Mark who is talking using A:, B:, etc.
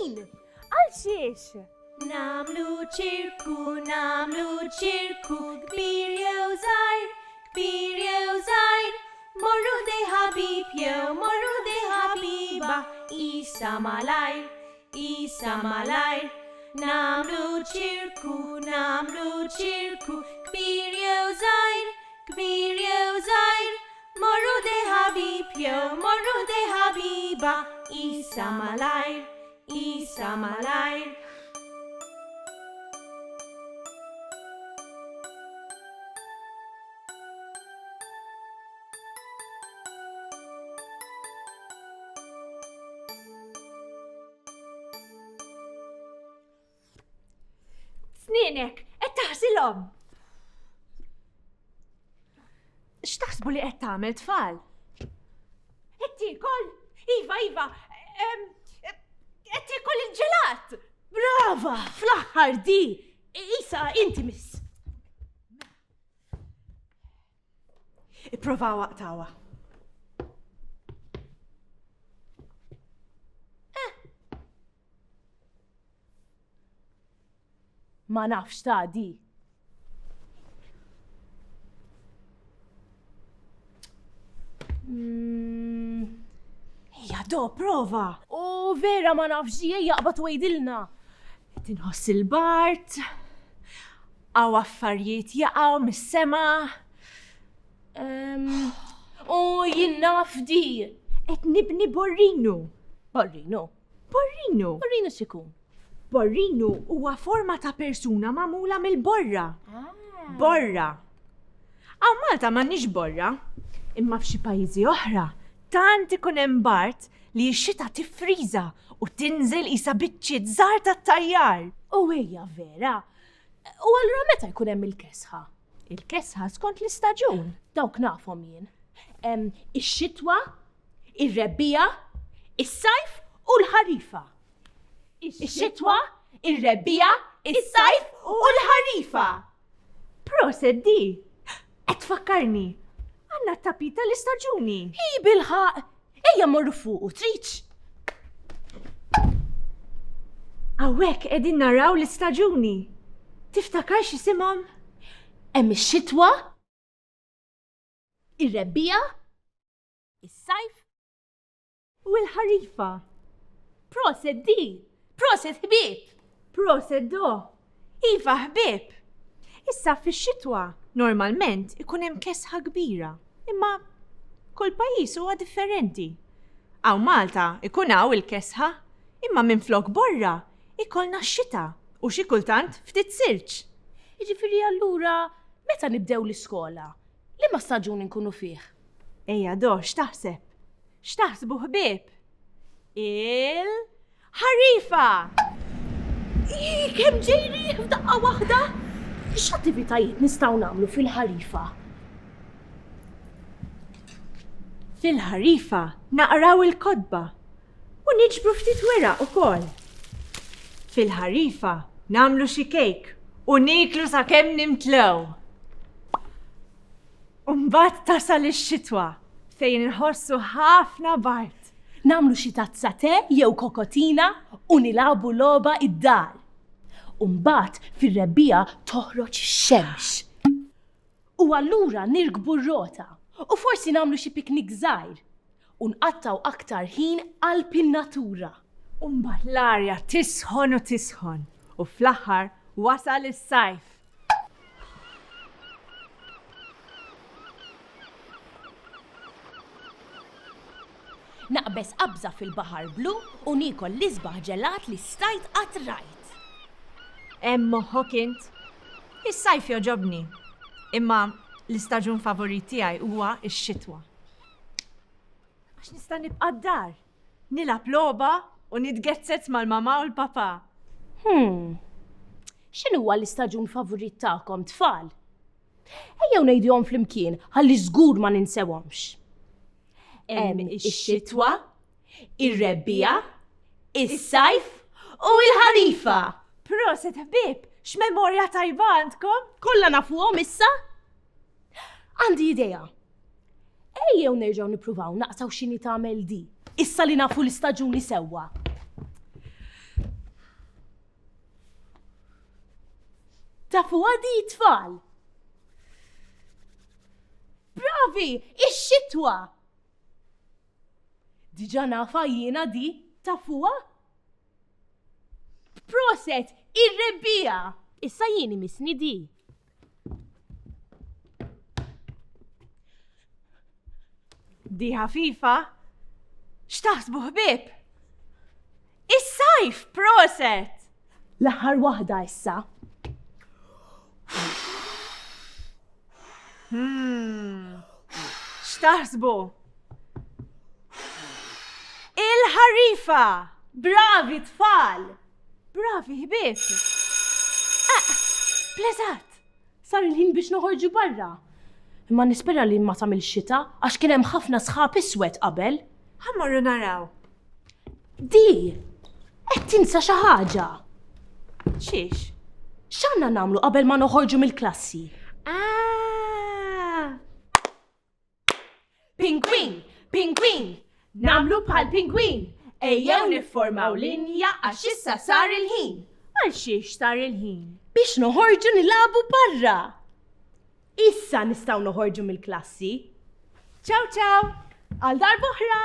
A: ħin! Għal xiex?
B: Namlu ċirku, kbir jew żgħir, morru dej ħabib jew morru dej ħabiba, isa malajr, namlu ċirku, kbir jew żgħir, morru dej ħabib jew morru dej ħabiba, isa malajr.
A: Snienek, qed taħsilhom. X'taħsbu li qed tagħmel tfal? Qed tiekol? Iva, qed tiekol il-ġelat! Brava! Fl-aħħar di! Isa, inti miss. Ipprova waqtawa. Ma nafx ta' di. Do, prova. Oh, vera ma nafx ġie jaqbad wejdilna. Tinħoss il-bart, għaw affarijiet jaqaw mis-sema. Jinnaf di. Et nibni borrinu. Borrinu xikun. Borrinu huwa forma ta' persuna magħmula mill-borra. Borra. Għaw Malta m'għandniex borra. Imma f'xi pajjiżi oħra tant ikun hemm bart li x-xita tiffriża u tinżel isa biċċiet żgħar tat-tajjar. U hija vera. U allura meta jkun hemm il-kesħa? Il-kesħa skont l-istaġun. Dawk nafhom jien. Ix-xitwa, ir-rebbija, is-sajf u l-ħarifa. Ix-xitwa, ir-rebbija, is-sajf u l-ħarifa. Proset di. Qed tfakkarni. Għandna t-tapita l-istaġuni. Hi bilħaq. Ejja morru fuq u triċ. Għawek qegħdin naraw l-istaġuni. Tiftakar x'isimhom? Hemm ix-xitwa, ir-rebbija, is-sajf u l-ħarifa. Proset di. Proset ħbieb. Proset do. Iva ħbieb. Issa fix-xitwa normalment ikun hemm kesħa kbira, imma kull pajjiż huwa differenti. Hawn Malta ikun hawn il-kesħa, imma minflok borra ikollna x-xita u xi kultant ftit silġ. Jiġifieri allura meta nibdew l-iskola? Liema staġun inkunu fih? Ejja do, x'taħseb? X'taħsbu ħbieb? Il-ħarifa! Kemm ġejri f'daqqa waħda? X'attivitajiet nistgħu nagħmlu fil-ħarifa? Fil-ħarifa naqraw il-kodba u niġbru ftit weraq ukoll. Fil-ħarifa nagħmlu xi kejk u niklu sakemm nimtlew. U mbagħad tasal ix-xitwa fejn inħossu ħafna bart. Nagħmlu xi tazza te jew kokotina u nilagħbu logħba id-dar. U mbagħad fir-rebbija toħroġ ix-xemx. U allura nirkbu r-rota u forsi nagħmlu xi piknik żgħir u nqattaw aktar ħin għall-pin-natura. U mbagħad l-arja tisħon u tisħon u fl-aħħar wasal is-sajf. Naqbes qabża fil-Baħar Blu u nikol l-isbaħ ġelat li stajt qatt rajt. Hemm moħħok int? Is-sajf joġobni, imma l-istaġun favorit tiegħi huwa x-xitwa. Għax nista' nibqa' d-dar, nilgħab logħba u nitgezzet mal-mama u l-papa. X'inhu huwa l-istaġun favorit tagħkom tfal? Ejjew ngħidihom flimkien ħalli żgur ma ninsewhomx. Hemm ix-xitwa, ir-rebbija, is-sajf u l-ħarifa. Proset ħbieb, x'memorja tajba għandkom? Kollha nafuhom issa? Għandi idea. Ejjew nerġgħu nippruvaw naqsaw x'inhi tagħmel di. Issa li nafu l-istaġuni sewwa.
B: Tafuha di tfal. Bravi, ix-xitwa. Diġà nafa jiena di, tafuha? Proset, ir-rebbija. Issa jien imisni di.
A: Di ħafifa? X'taħsbu ħbieb? Is-sajf, proset!
B: L-aħħar waħda issa.
A: X'taħsbu? Il-ħarifa!
B: Bravi tfal!
A: Bravi ħbieb! Pleżat!
B: Sar il-ħin biex noħorġu barra. Imma nispera li ma tagħmel xita għax kien hemm ħafna sħab iswed qabel.
A: Ħammorru naraw.
B: Di, qed tinsa xi ħaġa.
A: Xiex?
B: X'għandna nagħmlu qabel ma noħorġu mill-klassi? Pingwin, pingwin, nagħmlu bħal pingwin. Ejjew nifformaw linja għax issa sar il-ħin.
A: Għal xiex sar il-ħin?
B: Biex noħorġu nilagħbu barra. Issa nistgħu noħorġu mill-klassi.
A: Ciao ciao!
B: Għal darba oħra!